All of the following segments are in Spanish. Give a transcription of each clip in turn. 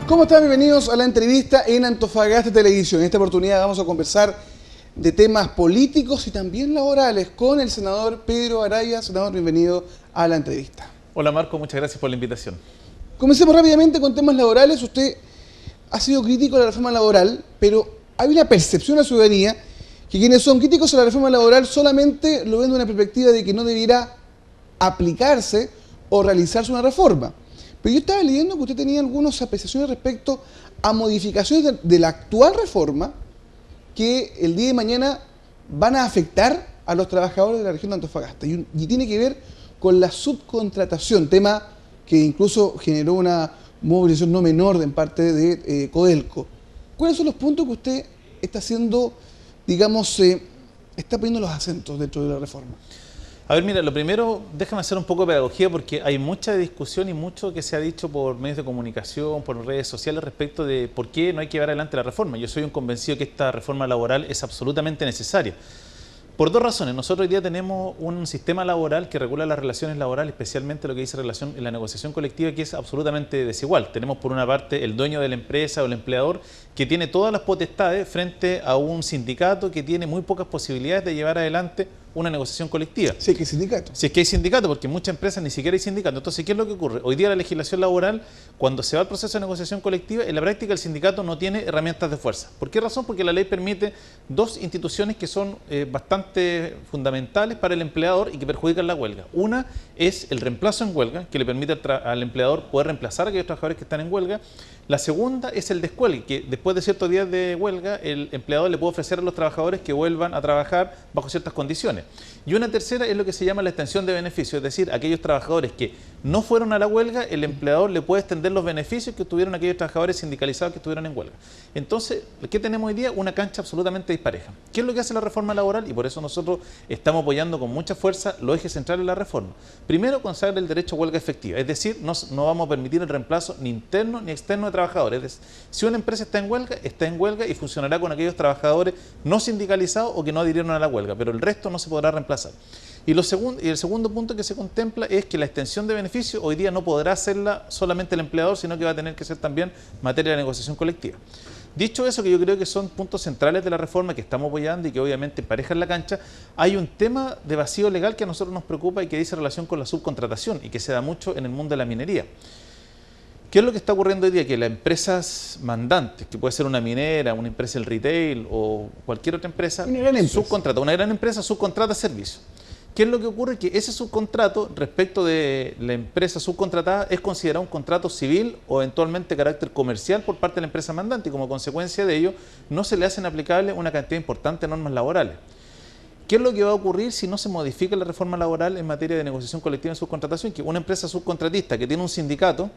¿Cómo están? Bienvenidos a la entrevista en Antofagasta Televisión. En esta oportunidad vamos a conversar de temas políticos y también laborales con el senador Pedro Araya. Senador, bienvenido a la entrevista. Hola Marco, muchas gracias por la invitación. Comencemos rápidamente con temas laborales. Usted ha sido crítico de la reforma laboral, pero hay una percepción en la ciudadanía que quienes son críticos a la reforma laboral solamente lo ven de una perspectiva de que no debiera aplicarse o realizarse una reforma. Pero yo estaba leyendo que usted tenía algunas apreciaciones respecto a modificaciones de la actual reforma que el día de mañana van a afectar a los trabajadores de la región de Antofagasta. Y tiene que ver con la subcontratación, tema que incluso generó una movilización no menor de parte de Codelco. ¿Cuáles son los puntos que usted está haciendo, digamos, está poniendo los acentos dentro de la reforma? A ver, mira, lo primero, déjame hacer un poco de pedagogía porque hay mucha discusión y mucho que se ha dicho por medios de comunicación, por redes sociales respecto de por qué no hay que llevar adelante la reforma. Yo soy un convencido que esta reforma laboral es absolutamente necesaria. Por dos razones. Nosotros hoy día tenemos un sistema laboral que regula las relaciones laborales, especialmente lo que dice relación en la negociación colectiva, que es absolutamente desigual. Tenemos por una parte el dueño de la empresa o el empleador que tiene todas las potestades frente a un sindicato que tiene muy pocas posibilidades de llevar adelante una negociación colectiva. Sí, que hay sindicato. Si es que hay sindicato, porque en muchas empresas ni siquiera hay sindicato. Entonces, ¿qué es lo que ocurre? Hoy día la legislación laboral, cuando se va al proceso de negociación colectiva, en la práctica el sindicato no tiene herramientas de fuerza. ¿Por qué razón? Porque la ley permite dos instituciones que son bastante fundamentales para el empleador y que perjudican la huelga. Una es el reemplazo en huelga, que le permite al empleador poder reemplazar a aquellos trabajadores que están en huelga. La segunda es el descuelgue, que después de ciertos días de huelga, el empleador le puede ofrecer a los trabajadores que vuelvan a trabajar bajo ciertas condiciones. Y una tercera es lo que se llama la extensión de beneficios, es decir, aquellos trabajadores que no fueron a la huelga, el empleador le puede extender los beneficios que tuvieron aquellos trabajadores sindicalizados que estuvieron en huelga. Entonces, ¿qué tenemos hoy día? Una cancha absolutamente dispareja. ¿Qué es lo que hace la reforma laboral? Y por eso nosotros estamos apoyando con mucha fuerza los ejes centrales de la reforma. Primero, consagra el derecho a huelga efectiva, es decir, no vamos a permitir el reemplazo ni interno ni externo de trabajadores. Es decir, si una empresa está en huelga y funcionará con aquellos trabajadores no sindicalizados o que no adhirieron a la huelga, pero el resto no se podrá reemplazar. Y el segundo punto que se contempla es que la extensión de beneficios hoy día no podrá hacerla solamente el empleador, sino que va a tener que ser también materia de negociación colectiva. Dicho eso, que yo creo que son puntos centrales de la reforma que estamos apoyando y que obviamente emparejan la cancha, hay un tema de vacío legal que a nosotros nos preocupa y que dice relación con la subcontratación y que se da mucho en el mundo de la minería. ¿Qué es lo que está ocurriendo hoy día? Que las empresas mandantes, que puede ser una minera, una empresa del retail o cualquier otra empresa, una gran empresa subcontrata servicios. ¿Qué es lo que ocurre? Que ese subcontrato respecto de la empresa subcontratada es considerado un contrato civil o eventualmente de carácter comercial por parte de la empresa mandante y como consecuencia de ello no se le hacen aplicables una cantidad importante de normas laborales. ¿Qué es lo que va a ocurrir si no se modifica la reforma laboral en materia de negociación colectiva en subcontratación? Que una empresa subcontratista que tiene un sindicato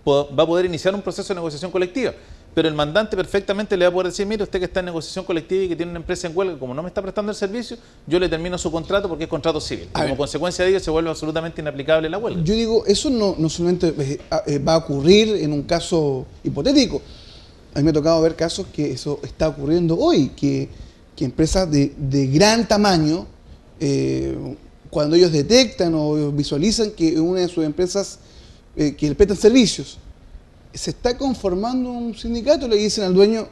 va a poder iniciar un proceso de negociación colectiva, pero el mandante perfectamente le va a poder decir, mire, usted que está en negociación colectiva y que tiene una empresa en huelga, como no me está prestando el servicio, yo le termino su contrato porque es contrato civil. Como consecuencia de ello se vuelve absolutamente inaplicable la huelga. Yo digo, eso no solamente va a ocurrir en un caso hipotético. A mí me ha tocado ver casos que eso está ocurriendo hoy, que empresas de gran tamaño, cuando ellos detectan o visualizan que una de sus empresas que le prestan servicios, se está conformando un sindicato, le dicen al dueño,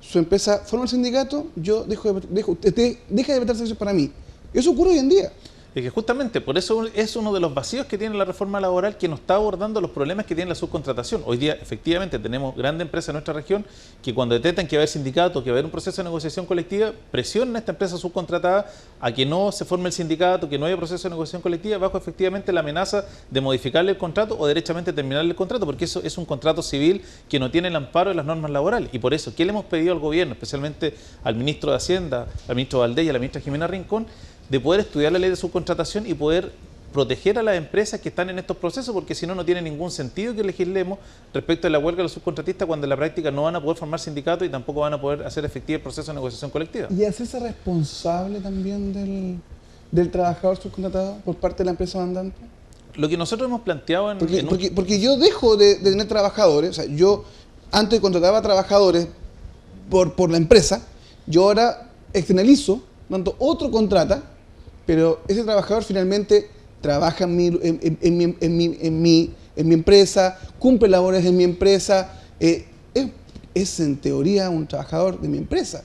su empresa forma el sindicato, usted deja de prestar servicios para mí. Eso ocurre hoy en día. Es que justamente por eso es uno de los vacíos que tiene la reforma laboral que no está abordando los problemas que tiene la subcontratación. Hoy día efectivamente tenemos grandes empresas en nuestra región que cuando detectan que va a haber sindicato, que va a haber un proceso de negociación colectiva, presionan a esta empresa subcontratada a que no se forme el sindicato, que no haya proceso de negociación colectiva bajo efectivamente la amenaza de modificarle el contrato o derechamente terminarle el contrato, porque eso es un contrato civil que no tiene el amparo de las normas laborales. Y por eso, ¿qué le hemos pedido al gobierno, especialmente al ministro de Hacienda, al ministro Valdés y a la ministra Jimena Rincón, de poder estudiar la ley de subcontratación y poder proteger a las empresas que están en estos procesos, porque si no, no tiene ningún sentido que legislemos respecto a la huelga de los subcontratistas cuando en la práctica no van a poder formar sindicatos y tampoco van a poder hacer efectivo el proceso de negociación colectiva. ¿Y hacerse responsable también del trabajador subcontratado por parte de la empresa mandante? Lo que nosotros hemos planteado porque yo dejo de tener trabajadores, o sea, yo antes contrataba trabajadores por la empresa, yo ahora externalizo, tanto otro contrata, pero ese trabajador finalmente trabaja en mi empresa, cumple labores en mi empresa, es en teoría un trabajador de mi empresa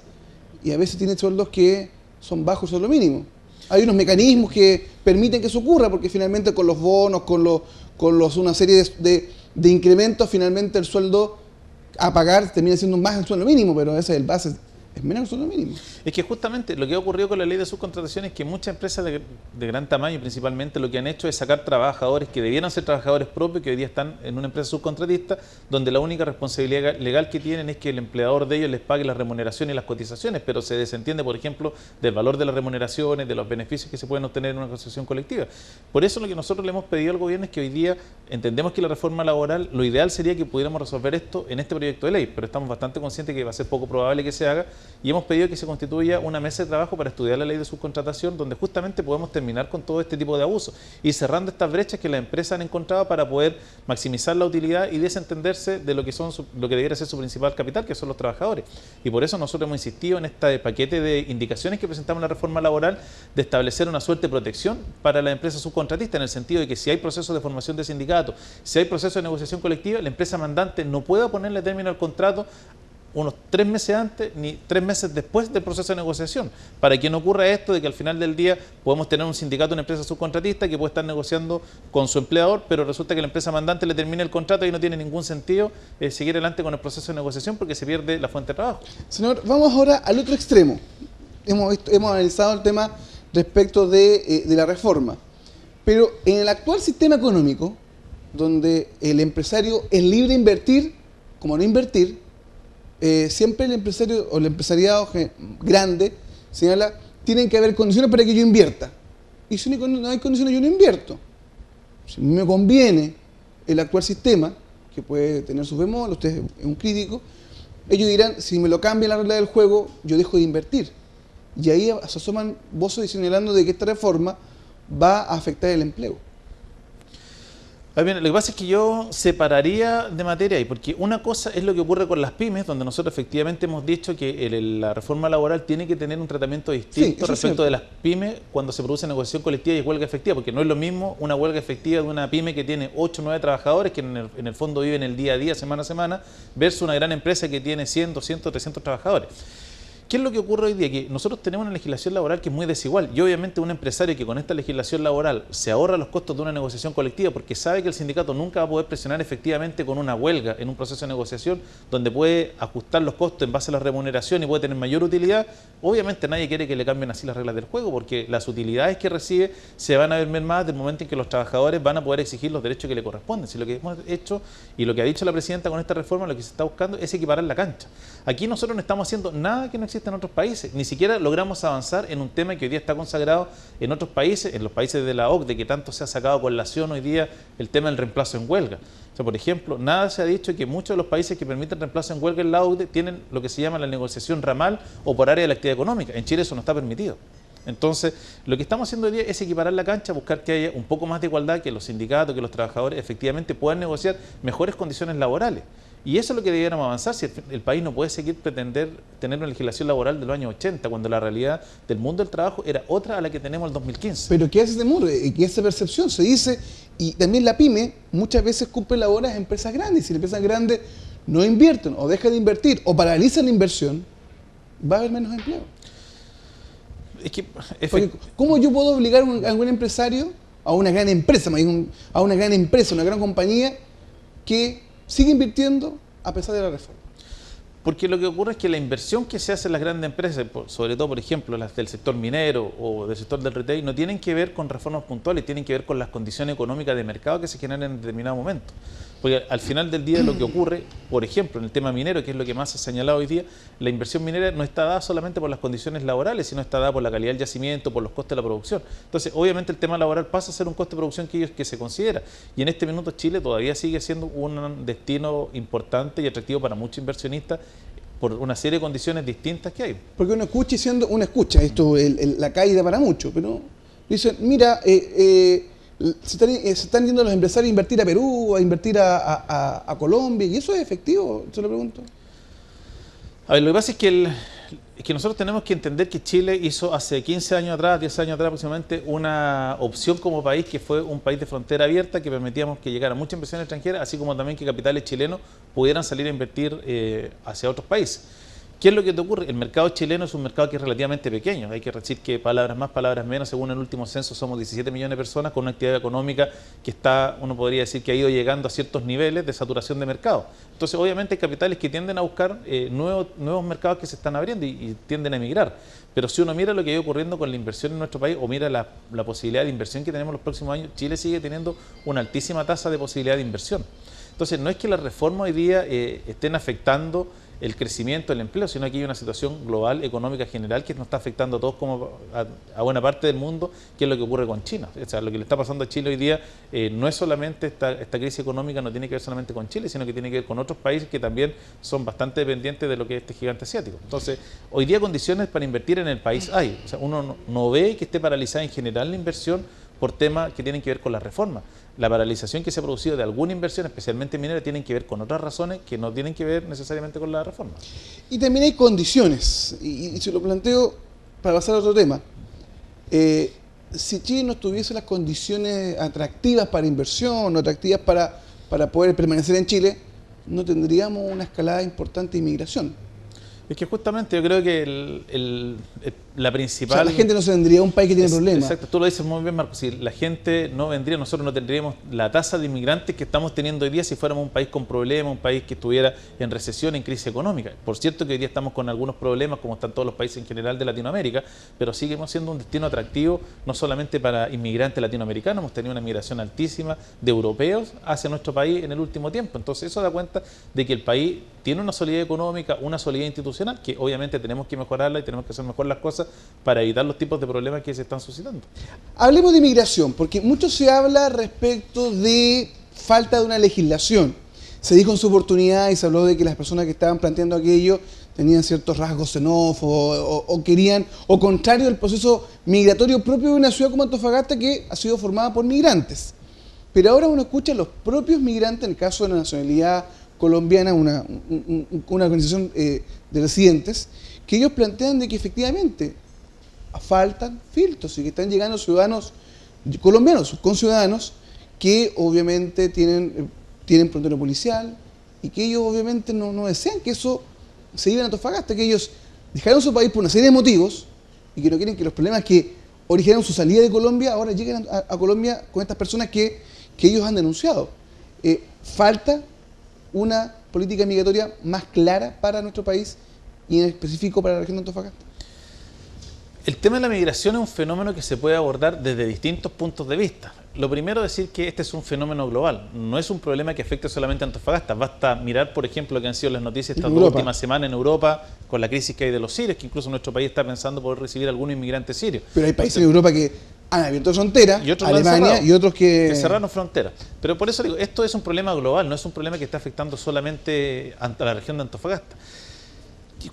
y a veces tiene sueldos que son bajos el sueldo mínimo. Hay unos mecanismos que permiten que eso ocurra porque finalmente con los bonos, una serie de incrementos, finalmente el sueldo a pagar termina siendo más el sueldo mínimo, pero ese es el base, es menos el sueldo mínimo. Es que justamente lo que ha ocurrido con la ley de subcontratación es que muchas empresas de gran tamaño principalmente lo que han hecho es sacar trabajadores que debieran ser trabajadores propios, que hoy día están en una empresa subcontratista, donde la única responsabilidad legal que tienen es que el empleador de ellos les pague las remuneraciones y las cotizaciones, pero se desentiende, por ejemplo, del valor de las remuneraciones, de los beneficios que se pueden obtener en una negociación colectiva. Por eso lo que nosotros le hemos pedido al gobierno es que hoy día entendemos que la reforma laboral, lo ideal sería que pudiéramos resolver esto en este proyecto de ley, pero estamos bastante conscientes que va a ser poco probable que se haga y hemos pedido que se constituya una mesa de trabajo para estudiar la ley de subcontratación donde justamente podemos terminar con todo este tipo de abusos y cerrando estas brechas que las empresas han encontrado para poder maximizar la utilidad y desentenderse de lo que debiera ser su principal capital, que son los trabajadores. Y por eso nosotros hemos insistido en este paquete de indicaciones que presentamos en la reforma laboral de establecer una suerte de protección para las empresas subcontratistas en el sentido de que si hay procesos de formación de sindicatos, si hay procesos de negociación colectiva, la empresa mandante no pueda ponerle término al contrato unos 3 meses antes ni 3 meses después del proceso de negociación, para que no ocurra esto de que al final del día podemos tener un sindicato, una empresa subcontratista que puede estar negociando con su empleador, pero resulta que la empresa mandante le termina el contrato y no tiene ningún sentido seguir adelante con el proceso de negociación porque se pierde la fuente de trabajo. Señor, vamos ahora al otro extremo. Hemos analizado el tema respecto de la reforma, pero en el actual sistema económico, donde el empresario es libre de invertir, como no invertir, siempre el empresario o el empresariado grande señala, tienen que haber condiciones para que yo invierta. Y si no hay condiciones, yo no invierto. Si me conviene el actual sistema, que puede tener sus bemoles, usted es un crítico, ellos dirán, si me lo cambian la regla del juego, yo dejo de invertir. Y ahí se asoman voces señalando de que esta reforma va a afectar el empleo. Bien, lo que pasa es que yo separaría de materia ahí, porque una cosa es lo que ocurre con las pymes, donde nosotros efectivamente hemos dicho que la reforma laboral tiene que tener un tratamiento distinto respecto de las pymes cuando se produce negociación colectiva y huelga efectiva, porque no es lo mismo una huelga efectiva de una pyme que tiene 8 o 9 trabajadores, que en el fondo viven el día a día, semana a semana, versus una gran empresa que tiene 100, 200, 300 trabajadores. ¿Qué es lo que ocurre hoy día? Que nosotros tenemos una legislación laboral que es muy desigual y obviamente un empresario que con esta legislación laboral se ahorra los costos de una negociación colectiva porque sabe que el sindicato nunca va a poder presionar efectivamente con una huelga en un proceso de negociación donde puede ajustar los costos en base a la remuneración y puede tener mayor utilidad, obviamente nadie quiere que le cambien así las reglas del juego porque las utilidades que recibe se van a ver mermadas del momento en que los trabajadores van a poder exigir los derechos que le corresponden. Si lo que hemos hecho y lo que ha dicho la presidenta con esta reforma, lo que se está buscando es equiparar la cancha. Aquí nosotros no estamos haciendo nada que no existe en otros países, ni siquiera logramos avanzar en un tema que hoy día está consagrado en otros países, en los países de la OCDE, que tanto se ha sacado con lación hoy día el tema del reemplazo en huelga. O sea, por ejemplo, nada se ha dicho que muchos de los países que permiten reemplazo en huelga en la OCDE tienen lo que se llama la negociación ramal o por área de la actividad económica. En Chile eso no está permitido. Entonces, lo que estamos haciendo hoy día es equiparar la cancha, buscar que haya un poco más de igualdad, que los sindicatos, que los trabajadores efectivamente puedan negociar mejores condiciones laborales. Y eso es lo que debiéramos avanzar, si el país no puede seguir pretender tener una legislación laboral de los años 80, cuando la realidad del mundo del trabajo era otra a la que tenemos en el 2015. Pero ¿qué hace ese temor? ¿Qué hace percepción? Se dice, y también la pyme muchas veces cumple labores en empresas grandes. Si las empresas grandes no invierten o dejan de invertir o paralizan la inversión, va a haber menos empleo. Es que, ¿cómo yo puedo obligar a algún empresario, a una gran empresa, una gran compañía, que sigue invirtiendo a pesar de la reforma? Porque lo que ocurre es que la inversión que se hace en las grandes empresas, sobre todo, por ejemplo, las del sector minero o del sector del retail, no tienen que ver con reformas puntuales, tienen que ver con las condiciones económicas de mercado que se generan en determinado momento. Porque al final del día lo que ocurre, por ejemplo, en el tema minero, que es lo que más se ha señalado hoy día, la inversión minera no está dada solamente por las condiciones laborales, sino está dada por la calidad del yacimiento, por los costes de la producción. Entonces, obviamente el tema laboral pasa a ser un coste de producción que se considera. Y en este minuto Chile todavía sigue siendo un destino importante y atractivo para muchos inversionistas por una serie de condiciones distintas que hay. Porque uno escucha esto, la caída para mucho, pero dicen, mira, se están yendo los empresarios a invertir a Perú, a invertir a Colombia, ¿y eso es efectivo? Se lo pregunto. A ver, lo que pasa es que que nosotros tenemos que entender que Chile hizo hace 15 años atrás, 10 años atrás aproximadamente, una opción como país que fue un país de frontera abierta, que permitíamos que llegara mucha inversión extranjera, así como también que capitales chilenos pudieran salir a invertir hacia otros países. ¿Qué es lo que te ocurre? El mercado chileno es un mercado que es relativamente pequeño. Hay que decir que palabras más, palabras menos. Según el último censo somos 17 millones de personas con una actividad económica que está, uno podría decir que ha ido llegando a ciertos niveles de saturación de mercado. Entonces obviamente hay capitales que tienden a buscar nuevos mercados que se están abriendo y tienden a emigrar. Pero si uno mira lo que ha ido ocurriendo con la inversión en nuestro país o mira la posibilidad de inversión que tenemos los próximos años, Chile sigue teniendo una altísima tasa de posibilidad de inversión. Entonces no es que las reformas hoy día estén afectando el crecimiento, el empleo, sino que hay una situación global, económica, general, que nos está afectando a todos como a buena parte del mundo, que es lo que ocurre con China. O sea, lo que le está pasando a Chile hoy día no es solamente esta crisis económica, no tiene que ver solamente con Chile, sino que tiene que ver con otros países que también son bastante dependientes de lo que es este gigante asiático. Entonces, hoy día condiciones para invertir en el país hay. O sea, uno no ve que esté paralizada en general la inversión por temas que tienen que ver con la reforma. La paralización que se ha producido de alguna inversión, especialmente minera, tienen que ver con otras razones que no tienen que ver necesariamente con la reforma. Y también hay condiciones, y se lo planteo para pasar a otro tema. Si Chile no tuviese las condiciones atractivas para inversión, o atractivas para poder permanecer en Chile, no tendríamos una escalada importante de inmigración. Es que justamente yo creo que la principal... O sea, la gente no se vendría a un país que tiene problemas. Exacto, tú lo dices muy bien, Marco. Si la gente no vendría, nosotros no tendríamos la tasa de inmigrantes que estamos teniendo hoy día si fuéramos un país con problemas, un país que estuviera en recesión, en crisis económica. Por cierto que hoy día estamos con algunos problemas, como están todos los países en general de Latinoamérica, pero seguimos siendo un destino atractivo, no solamente para inmigrantes latinoamericanos, hemos tenido una migración altísima de europeos hacia nuestro país en el último tiempo. Entonces eso da cuenta de que el país tiene una solidez económica, una solidez institucional, que obviamente tenemos que mejorarla y tenemos que hacer mejor las cosas para evitar los tipos de problemas que se están suscitando. Hablemos de inmigración, porque mucho se habla respecto de falta de una legislación. Se dijo en su oportunidad y se habló de que las personas que estaban planteando aquello tenían ciertos rasgos xenófobos o querían, o contrario al proceso migratorio propio de una ciudad como Antofagasta que ha sido formada por migrantes. Pero ahora uno escucha a los propios migrantes, en el caso de la nacionalidad colombiana, una organización de residentes, que ellos plantean de que efectivamente faltan filtros y que están llegando ciudadanos colombianos, conciudadanos, que obviamente tienen frontera policial y que ellos obviamente no desean que eso se lleve a Antofagasta, que ellos dejaron su país por una serie de motivos y que no quieren que los problemas que originaron su salida de Colombia ahora lleguen a Colombia con estas personas que ellos han denunciado. Falta una política migratoria más clara para nuestro país y en específico para la región de Antofagasta. El tema de la migración es un fenómeno que se puede abordar desde distintos puntos de vista. Lo primero es decir que este es un fenómeno global, no es un problema que afecte solamente a Antofagasta. Basta mirar, por ejemplo, lo que han sido las noticias estas dos últimas semanas en Europa, con la crisis que hay de los sirios, que incluso nuestro país está pensando poder recibir algunos inmigrantes sirios. Pero hay países en Europa que han abierto fronteras, Alemania y otros que cerraron fronteras. Pero por eso digo, esto es un problema global, no es un problema que está afectando solamente a la región de Antofagasta.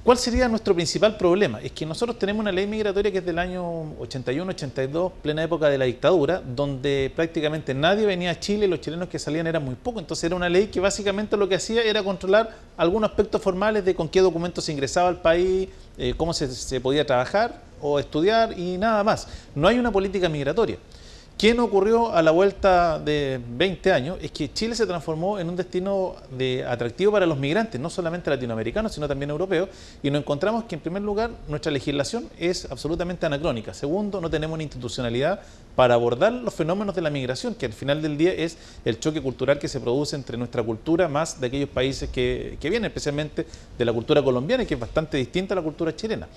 ¿Cuál sería nuestro principal problema? Es que nosotros tenemos una ley migratoria que es del año 81-82, plena época de la dictadura, donde prácticamente nadie venía a Chile y los chilenos que salían eran muy pocos. Entonces era una ley que básicamente lo que hacía era controlar algunos aspectos formales de con qué documentos se ingresaba al país, cómo se podía trabajar o estudiar y nada más. No hay una política migratoria. ¿Qué nos ocurrió a la vuelta de 20 años? Es que Chile se transformó en un destino atractivo para los migrantes, no solamente latinoamericanos, sino también europeos, y nos encontramos que en primer lugar nuestra legislación es absolutamente anacrónica. Segundo, no tenemos una institucionalidad para abordar los fenómenos de la migración, que al final del día es el choque cultural que se produce entre nuestra cultura más de aquellos países que vienen, especialmente de la cultura colombiana, que es bastante distinta a la cultura chilena.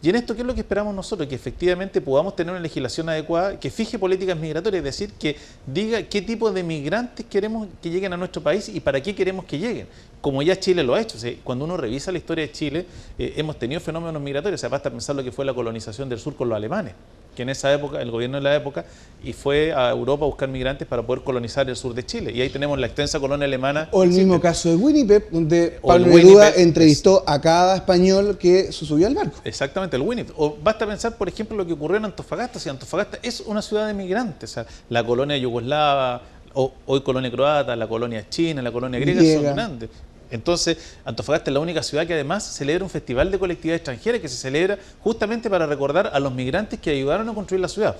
Y en esto, ¿qué es lo que esperamos nosotros? Que efectivamente podamos tener una legislación adecuada que fije políticas migratorias, es decir, que diga qué tipo de migrantes queremos que lleguen a nuestro país y para qué queremos que lleguen, como ya Chile lo ha hecho. O sea, cuando uno revisa la historia de Chile, hemos tenido fenómenos migratorios. O sea, basta pensar lo que fue la colonización del sur con los alemanes, que en esa época, el gobierno de la época, y fue a Europa a buscar migrantes para poder colonizar el sur de Chile. Y ahí tenemos la extensa colonia alemana. O el mismo caso de Winnipeg, donde Pablo Neruda entrevistó a cada español que se subió al barco. Exactamente, el Winnipeg. O basta pensar, por ejemplo, lo que ocurrió en Antofagasta. Si Antofagasta es una ciudad de migrantes, o sea, la colonia yugoslava, hoy colonia croata, la colonia china, la colonia griega son grandes. Entonces, Antofagasta es la única ciudad que además celebra un festival de colectividad extranjera que se celebra justamente para recordar a los migrantes que ayudaron a construir la ciudad.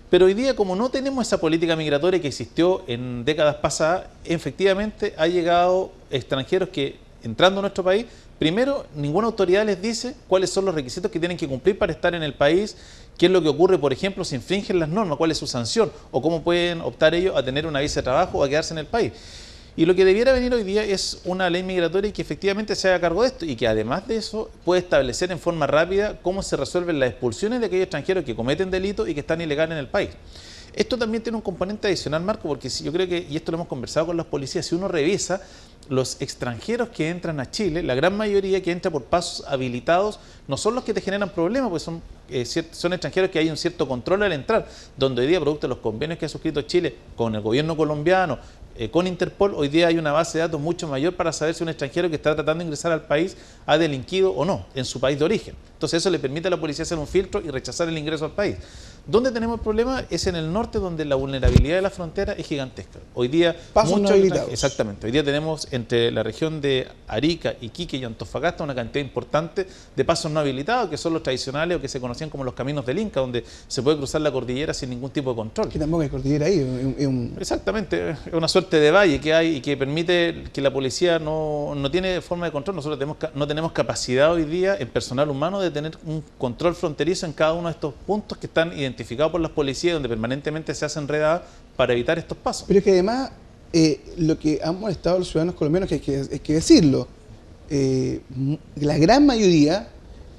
Pero hoy día, como no tenemos esa política migratoria que existió en décadas pasadas, efectivamente ha llegado extranjeros que, entrando a nuestro país, primero, ninguna autoridad les dice cuáles son los requisitos que tienen que cumplir para estar en el país, qué es lo que ocurre, por ejemplo, si infringen las normas, cuál es su sanción, o cómo pueden optar ellos a tener una visa de trabajo o a quedarse en el país. Y lo que debiera venir hoy día es una ley migratoria que efectivamente se haga cargo de esto y que además de eso puede establecer en forma rápida cómo se resuelven las expulsiones de aquellos extranjeros que cometen delitos y que están ilegales en el país. Esto también tiene un componente adicional, Marco, porque yo creo que, y esto lo hemos conversado con los policías, si uno revisa los extranjeros que entran a Chile, la gran mayoría que entra por pasos habilitados no son los que te generan problemas, pues son extranjeros que hay un cierto control al entrar, donde hoy día, producto de los convenios que ha suscrito Chile con el gobierno colombiano, con Interpol, hoy día hay una base de datos mucho mayor para saber si un extranjero que está tratando de ingresar al país ha delinquido o no en su país de origen. Entonces eso le permite a la policía hacer un filtro y rechazar el ingreso al país. ¿Dónde tenemos el problema? Es en el norte, donde la vulnerabilidad de la frontera es gigantesca. Hoy día, pasos no habilitados. Exactamente. Hoy día tenemos entre la región de Arica, Iquique y Antofagasta una cantidad importante de pasos no habilitados, que son los tradicionales o que se conocían como los caminos del Inca, donde se puede cruzar la cordillera sin ningún tipo de control. Que tampoco hay cordillera ahí. Exactamente. Es una suerte de valle que hay y que permite que la policía no tiene forma de control. Nosotros no tenemos capacidad hoy día en personal humano de tener un control fronterizo en cada uno de estos puntos que están identificados por las policías, donde permanentemente se hacen redadas para evitar estos pasos. Pero es que además, lo que han molestado a los ciudadanos colombianos, que hay que decirlo, la gran mayoría,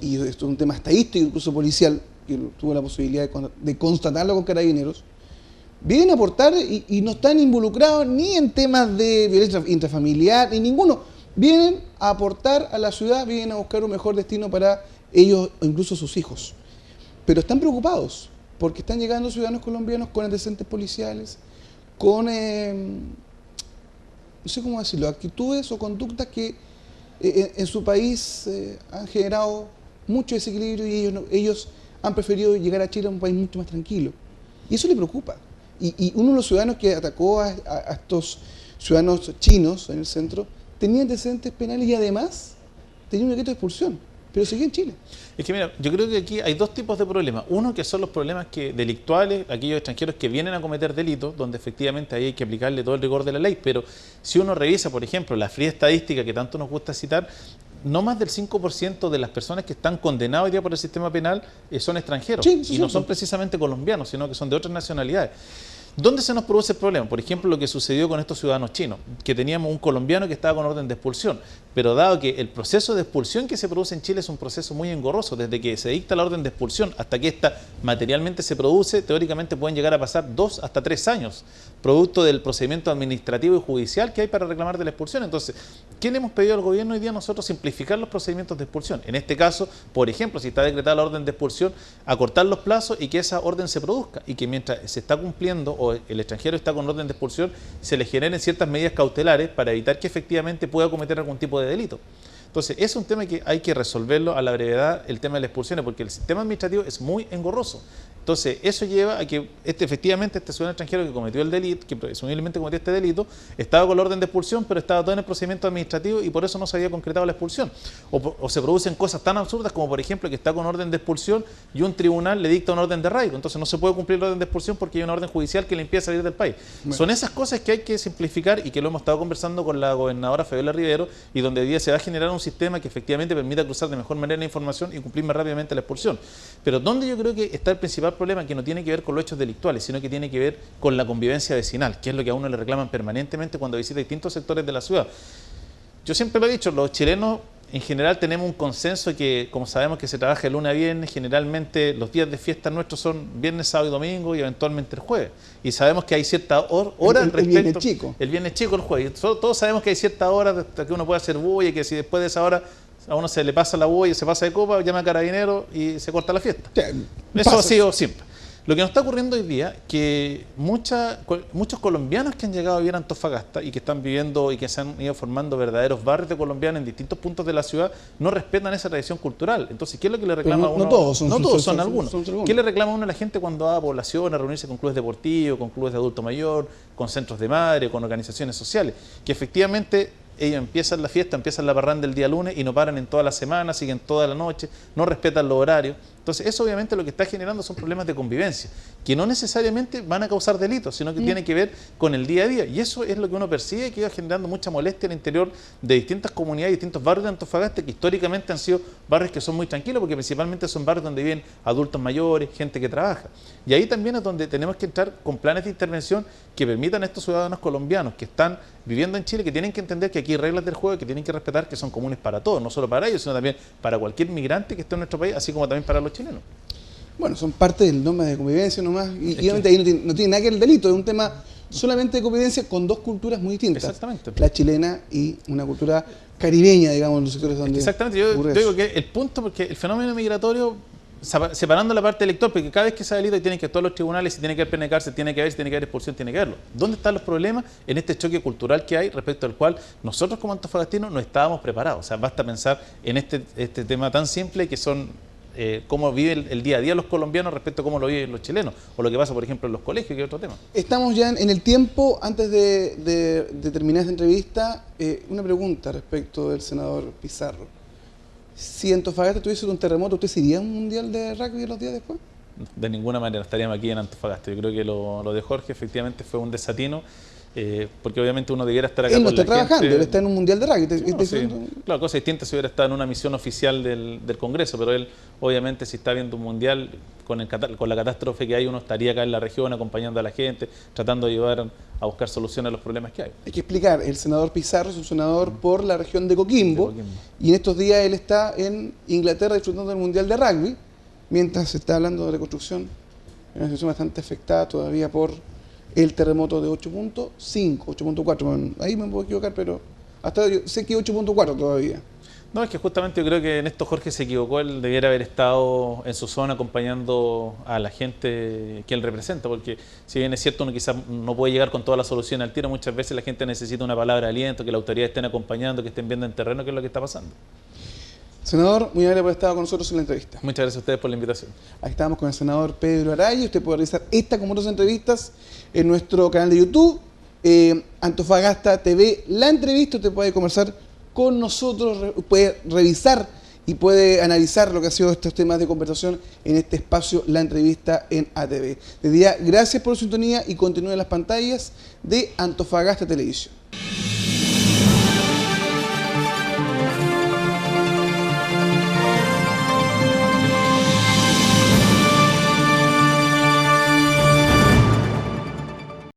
y esto es un tema estadístico, incluso policial, que tuve la posibilidad de constatarlo con Carabineros, vienen a aportar y no están involucrados ni en temas de violencia intrafamiliar, ni ninguno. Vienen a aportar a la ciudad, vienen a buscar un mejor destino para ellos o incluso sus hijos. Pero están preocupados, porque están llegando ciudadanos colombianos con antecedentes policiales, con, no sé cómo decirlo, actitudes o conductas que en su país han generado mucho desequilibrio y ellos han preferido llegar a Chile, a un país mucho más tranquilo. Y eso le preocupa. Y uno de los ciudadanos que atacó a estos ciudadanos chinos en el centro tenía antecedentes penales y además tenía un decreto de expulsión, pero seguía en Chile. Es que mira, yo creo que aquí hay dos tipos de problemas. Uno, que son los problemas delictuales, aquellos extranjeros que vienen a cometer delitos, donde efectivamente ahí hay que aplicarle todo el rigor de la ley. Pero si uno revisa, por ejemplo, la fría estadística que tanto nos gusta citar, no más del 5% de las personas que están condenadas hoy día por el sistema penal son extranjeros. Sí, y no son precisamente colombianos, sino que son de otras nacionalidades. ¿Dónde se nos produce el problema? Por ejemplo, lo que sucedió con estos ciudadanos chinos, que teníamos un colombiano que estaba con orden de expulsión, pero dado que el proceso de expulsión que se produce en Chile es un proceso muy engorroso, desde que se dicta la orden de expulsión hasta que ésta materialmente se produce, teóricamente pueden llegar a pasar 2 hasta 3 años, producto del procedimiento administrativo y judicial que hay para reclamar de la expulsión. Entonces, ¿qué le hemos pedido al gobierno hoy día nosotros? Simplificar los procedimientos de expulsión. En este caso, por ejemplo, si está decretada la orden de expulsión, acortar los plazos y que esa orden se produzca y que mientras se está cumpliendo o el extranjero está con orden de expulsión, se le generen ciertas medidas cautelares para evitar que efectivamente pueda cometer algún tipo de delito. Entonces, es un tema que hay que resolverlo a la brevedad, el tema de las expulsiones, porque el sistema administrativo es muy engorroso. Entonces, eso lleva a que efectivamente este ciudadano extranjero que cometió el delito, que presumiblemente cometió este delito, estaba con la orden de expulsión, pero estaba todo en el procedimiento administrativo y por eso no se había concretado la expulsión. O se producen cosas tan absurdas como, por ejemplo, que está con orden de expulsión y un tribunal le dicta una orden de arraigo. Entonces, no se puede cumplir la orden de expulsión porque hay una orden judicial que le impide salir del país. Bueno. Son esas cosas que hay que simplificar y que lo hemos estado conversando con la gobernadora Fabiola Rivero, y donde hoy día se va a generar un sistema que efectivamente permita cruzar de mejor manera la información y cumplir más rápidamente la expulsión. Pero donde yo creo que está el principal problema, que no tiene que ver con los hechos delictuales, sino que tiene que ver con la convivencia vecinal, que es lo que a uno le reclaman permanentemente cuando visita distintos sectores de la ciudad. Yo siempre lo he dicho, los chilenos en general tenemos un consenso que, como sabemos que se trabaja de lunes a viernes, generalmente los días de fiesta nuestros son viernes, sábado y domingo y eventualmente el jueves. Y sabemos que hay cierta hora respecto... El viernes chico. El viernes chico, el jueves. Todos sabemos que hay cierta hora hasta que uno puede hacer bulla y que si después de esa hora a uno se le pasa la bulla y se pasa de copa, llama a Carabineros y se corta la fiesta. Eso ha sido siempre. Lo que nos está ocurriendo hoy día, que muchos colombianos que han llegado a vivir a Antofagasta y que están viviendo y que se han ido formando verdaderos barrios de colombianos en distintos puntos de la ciudad, no respetan esa tradición cultural. Entonces, ¿qué es lo que le reclama a uno? No todos, son algunos. ¿Qué le reclama a uno a la gente cuando va a población a reunirse con clubes deportivos, con clubes de adulto mayor, con centros de madre, con organizaciones sociales? Que efectivamente ellos empiezan la fiesta, empiezan la parranda el día lunes y no paran en toda la semana, siguen toda la noche, no respetan los horarios. Entonces eso obviamente lo que está generando son problemas de convivencia, que no necesariamente van a causar delitos, sino que tiene que ver con el día a día. Y eso es lo que uno percibe, que iba generando mucha molestia en el interior de distintas comunidades, distintos barrios de Antofagasta, que históricamente han sido barrios que son muy tranquilos, porque principalmente son barrios donde viven adultos mayores, gente que trabaja. Y ahí también es donde tenemos que entrar con planes de intervención que permitan a estos ciudadanos colombianos que están viviendo en Chile, que tienen que entender que aquí hay reglas del juego, que tienen que respetar, que son comunes para todos, no solo para ellos, sino también para cualquier migrante que esté en nuestro país, así como también para los chilenos. Bueno, son parte del norma de convivencia nomás, y obviamente ahí no tiene nada que ver el delito, es un tema solamente de convivencia con dos culturas muy distintas. Exactamente. La chilena y una cultura caribeña, digamos, en los sectores donde exactamente, yo digo que el punto, porque el fenómeno migratorio, separando la parte electoral, porque cada vez que se ha delito tienen que actuar los tribunales, si tiene que haber pena de cárcel, tiene que haber, si tiene que haber expulsión, tiene que haberlo. ¿Dónde están los problemas? En este choque cultural que hay, respecto al cual nosotros como antofagastinos no estábamos preparados. O sea, basta pensar en este tema tan simple que son cómo vive el día a día los colombianos respecto a cómo lo viven los chilenos, o lo que pasa, por ejemplo, en los colegios, que es otro tema. Estamos ya en el tiempo. Antes de terminar esta entrevista, una pregunta respecto del senador Pizarro. Si Antofagasta tuviese un terremoto, ¿usted se iría a un mundial de rugby los días después? De ninguna manera estaríamos aquí en Antofagasta. Yo creo que lo de Jorge efectivamente fue un desatino, porque obviamente uno debiera estar acá él no con la está trabajando, gente. él está en un mundial de rugby. No, sí. Claro, cosa distinta si hubiera estado en una misión oficial del Congreso, pero él obviamente si está viendo un mundial con la catástrofe que hay, uno estaría acá en la región acompañando a la gente, tratando de ayudar a buscar soluciones a los problemas que hay. Hay que explicar, el senador Pizarro es un senador por la región de Coquimbo, y en estos días él está en Inglaterra disfrutando del mundial de rugby, mientras se está hablando de reconstrucción en una situación bastante afectada todavía por el terremoto de 8.5, 8.4, ahí me puedo equivocar, pero hasta yo sé que 8.4 todavía. No, es que justamente yo creo que en esto Jorge se equivocó, él debiera haber estado en su zona acompañando a la gente que él representa, porque si bien es cierto uno quizás no puede llegar con toda la solución al tiro, muchas veces la gente necesita una palabra de aliento, que las autoridades estén acompañando, que estén viendo en terreno qué es lo que está pasando. Senador, muy amable por estar con nosotros en la entrevista. Muchas gracias a ustedes por la invitación. Aquí estamos con el senador Pedro Araya. Usted puede realizar esta como otras entrevistas en nuestro canal de YouTube, Antofagasta TV. La entrevista usted puede conversar con nosotros, puede revisar y puede analizar lo que ha sido estos temas de conversación en este espacio, la entrevista en ATV. Desde ya, gracias por su sintonía y continúen las pantallas de Antofagasta Televisión.